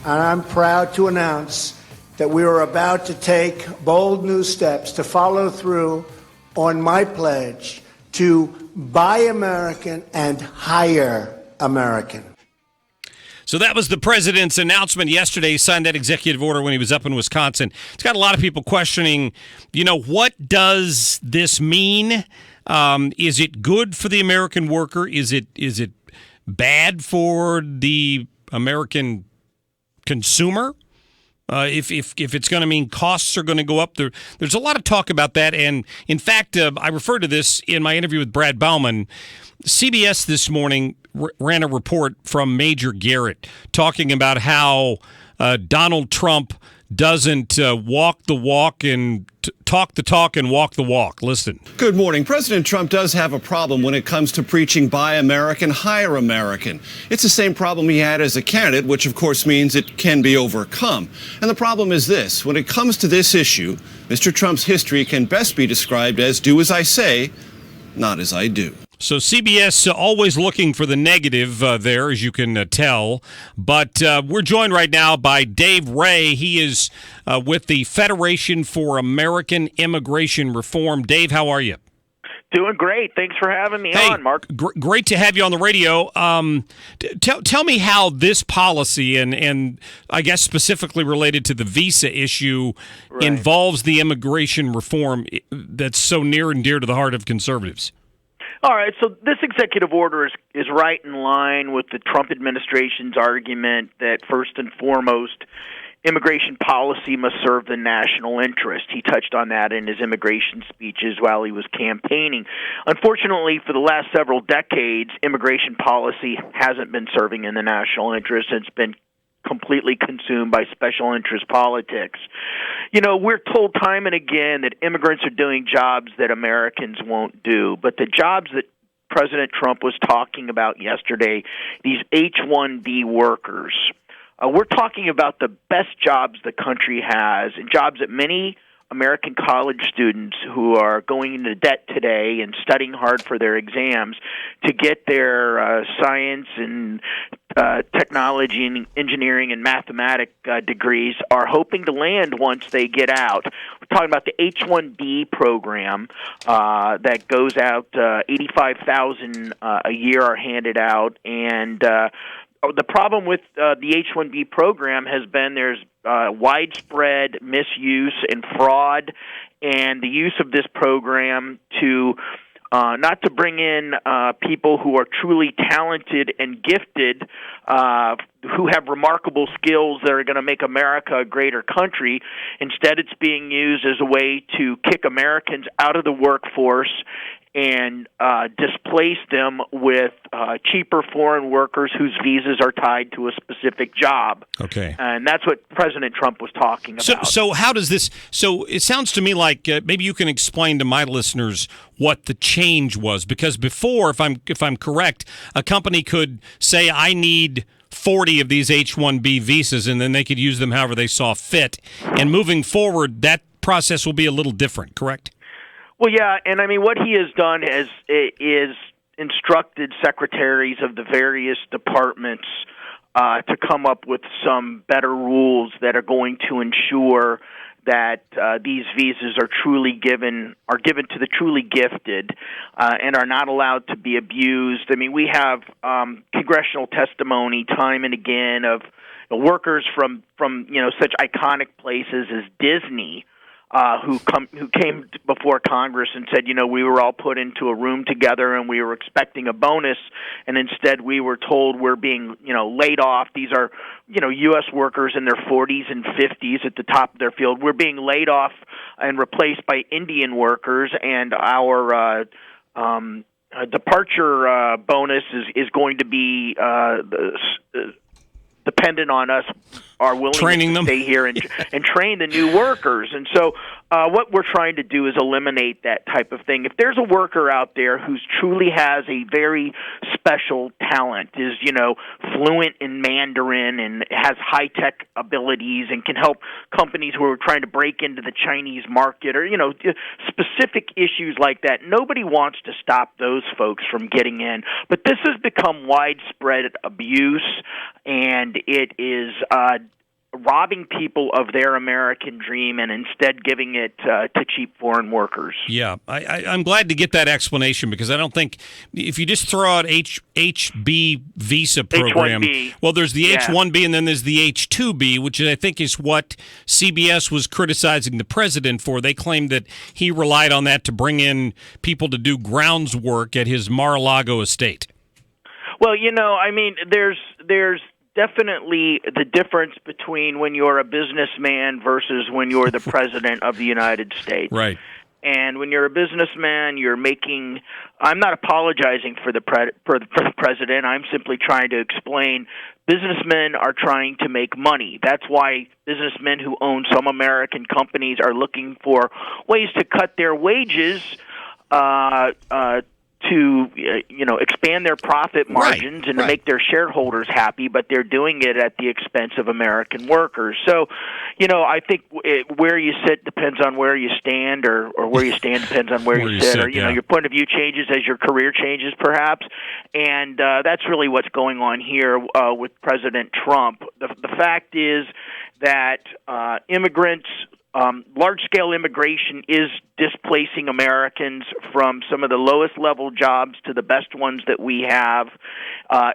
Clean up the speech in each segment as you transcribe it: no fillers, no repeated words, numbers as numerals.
and I'm proud to announce that we are about to take bold new steps to follow through on my pledge to buy American and hire American. So that was the president's announcement yesterday. He signed that executive order when he was up in Wisconsin. It's got a lot of people questioning, what does this mean? Is it good for the American worker? Is it bad for the American consumer? If it's going to mean costs are going to go up, there's a lot of talk about that. And in fact, I referred to this in my interview with Brad Bauman. CBS this morning ran a report from Major Garrett talking about how Donald Trump doesn't walk the walk and talk the talk and walk the walk. Listen. Good morning. President Trump does have a problem when it comes to preaching buy American, hire American. It's the same problem he had as a candidate, which of course means it can be overcome. And the problem is this. When it comes to this issue, Mr. Trump's history can best be described as do as I say, not as I do. So CBS always looking for the negative there, as you can tell. But we're joined right now by Dave Ray. He is with the Federation for American Immigration Reform. Dave, how are you? Doing great. Thanks for having me on, Mark. Great to have you on the radio. Tell me how this policy, and I guess specifically related to the visa issue, involves the immigration reform that's so near and dear to the heart of conservatives. All right, so this executive order is right in line with the Trump administration's argument that first and foremost, immigration policy must serve the national interest. He touched on that in his immigration speeches while he was campaigning. Unfortunately, for the last several decades, immigration policy hasn't been serving in the national interest. It's been completely consumed by special interest politics. We're told time and again that immigrants are doing jobs that Americans won't do, but the jobs that President Trump was talking about yesterday, these H1B workers, we're talking about the best jobs the country has, and jobs that many American college students who are going into debt today and studying hard for their exams to get their science and technology and engineering and mathematics degrees are hoping to land once they get out. We're talking about the H1B program that goes out, 85,000 a year are handed out, and the problem with the H-1B program has been there's widespread misuse and fraud, and the use of this program to not to bring in people who are truly talented and gifted, who have remarkable skills that are going to make America a greater country. Instead, it's being used as a way to kick Americans out of the workforce and displace them with cheaper foreign workers whose visas are tied to a specific job. Okay. And that's what President Trump was talking about. So how does this – so it sounds to me like maybe you can explain to my listeners what the change was. Because before, if I'm correct, a company could say, I need 40 of these H-1B visas, and then they could use them however they saw fit. And moving forward, that process will be a little different, correct? Well, yeah, and I mean, what he has done is instructed secretaries of the various departments to come up with some better rules that are going to ensure that these visas are given to the truly gifted and are not allowed to be abused. I mean, we have congressional testimony time and again of workers from such iconic places as Disney. Who came before Congress and said, we were all put into a room together and we were expecting a bonus, and instead we were told we're being, laid off. These are, U.S. workers in their 40s and 50s at the top of their field. We're being laid off and replaced by Indian workers, and our departure bonus is going to be dependent on us, our willingness to stay here and train the new workers. And so what we're trying to do is eliminate that type of thing. If there's a worker out there who truly has a very special talent, is, fluent in Mandarin and has high-tech abilities and can help companies who are trying to break into the Chinese market or, specific issues like that, nobody wants to stop those folks from getting in. But this has become widespread abuse, and it is robbing people of their American dream and instead giving it to cheap foreign workers. Yeah, I'm glad to get that explanation, because I don't think if you just throw out H1B visa program, H1B. well, there's the Yeah. H1B and then there's the H2B, which I think is what CBS was criticizing the president for. They claimed that he relied on that to bring in people to do grounds work at his Mar-a-Lago estate. Well, I mean, there's definitely the difference between when you're a businessman versus when you're the president of the United States. Right. And when you're a businessman, you're making. I'm not apologizing for the president. I'm simply trying to explain. Businessmen are trying to make money. That's why businessmen who own some American companies are looking for ways to cut their wages. To expand their profit margins and to make their shareholders happy, but they're doing it at the expense of American workers. So, I think where you sit depends on where you stand, or where you stand depends on where you sit, or your point of view changes as your career changes, perhaps. And that's really what's going on here with President Trump. The fact is that immigrants. Large-scale immigration is displacing Americans from some of the lowest-level jobs to the best ones that we have.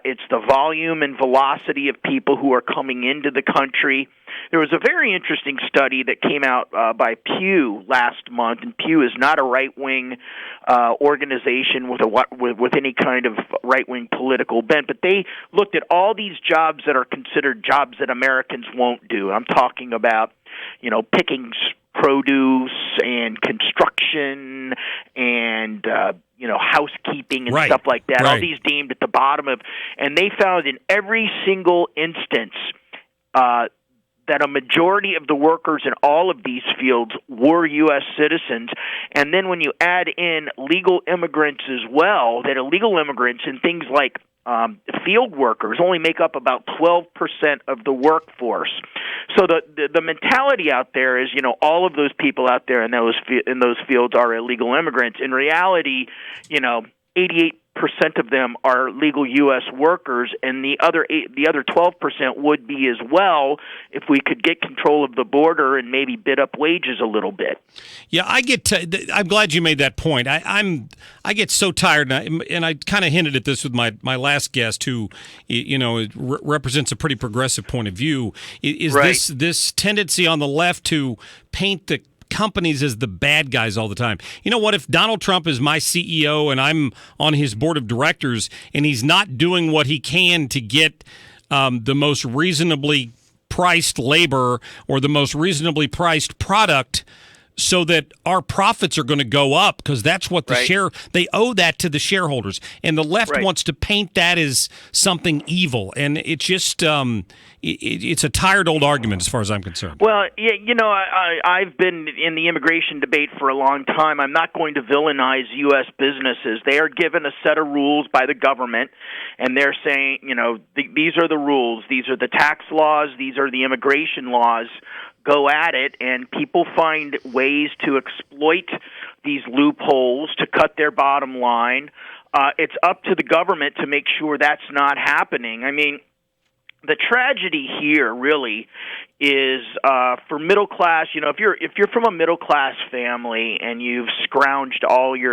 It's the volume and velocity of people who are coming into the country. There was a very interesting study that came out by Pew last month, and Pew is not a right-wing organization with any kind of right-wing political bent, but they looked at all these jobs that are considered jobs that Americans won't do. I'm talking about picking produce and construction and housekeeping and stuff like that. All these deemed at the bottom of, and they found in every single instance that a majority of the workers in all of these fields were U.S. citizens. And then when you add in legal immigrants as well, that illegal immigrants and things like field workers only make up about 12% of the workforce. So the mentality out there is, all of those people out there in those fields are illegal immigrants. In reality, 88% of them are legal U.S. workers, and the other 12% would be as well if we could get control of the border and maybe bid up wages a little bit. Yeah, I'm glad you made that point. I get so tired, and I kind of hinted at this with my last guest, who represents a pretty progressive point of view. Is this tendency on the left to paint the companies as the bad guys all the time? You know what? If Donald Trump is my CEO and I'm on his board of directors and he's not doing what he can to get the most reasonably priced labor or the most reasonably priced product so that our profits are going to go up, because that's what they owe that to the shareholders. And the left wants to paint that as something evil. And it's just it's a tired old argument as far as I'm concerned. Well, I've been in the immigration debate for a long time. I'm not going to villainize U.S. businesses. They are given a set of rules by the government, and they're saying, these are the rules. These are the tax laws. These are the immigration laws. Go at it, and people find ways to exploit these loopholes to cut their bottom line. It's up to the government to make sure that's not happening. I mean, the tragedy here really is for middle class. If you're from a middle class family and you've scrounged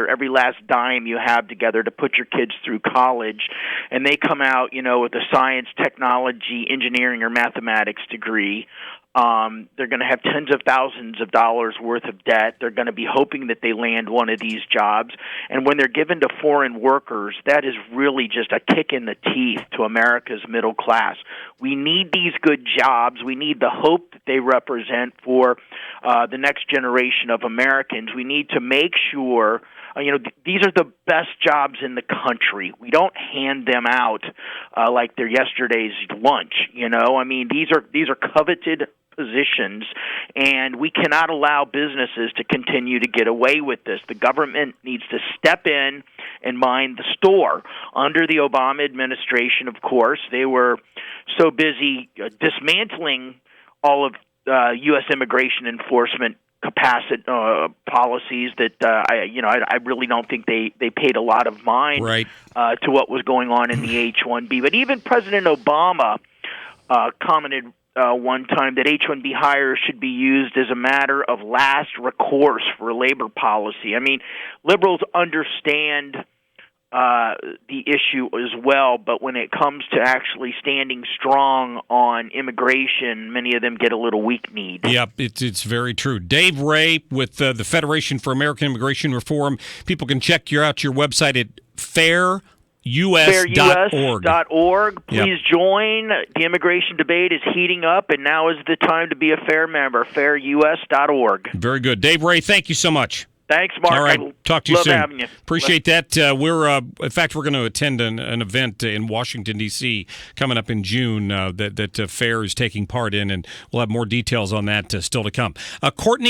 every last dime you have together to put your kids through college, and they come out, with a science, technology, engineering, or mathematics degree. They're going to have tens of thousands of dollars worth of debt. They're going to be hoping that they land one of these jobs. And when they're given to foreign workers, that is really just a kick in the teeth to America's middle class. We need these good jobs. We need the hope that they represent for the next generation of Americans. We need to make sure these are the best jobs in the country. We don't hand them out like they're yesterday's lunch. These are coveted positions, and we cannot allow businesses to continue to get away with this. The government needs to step in and mind the store. Under the Obama administration, of course, they were so busy dismantling all of U.S. immigration enforcement policies that I really don't think they paid a lot of mind to what was going on in the H1B. But even President Obama commented one time that H-1B hires should be used as a matter of last recourse for labor policy. I mean, liberals understand the issue as well, but when it comes to actually standing strong on immigration, many of them get a little weak-kneed. Yep, it's very true. Dave Ray with the Federation for American Immigration Reform. People can check out your website at fairus.org. Please join. The immigration debate is heating up, and now is the time to be a FAIR member, fairus.org. Very good. Dave Ray, thank you so much. Thanks, Mark. All right, talk to you soon. Having you. Appreciate that. In fact, we're going to attend an event in Washington, D.C. coming up in June that FAIR is taking part in, and we'll have more details on that still to come. Courtney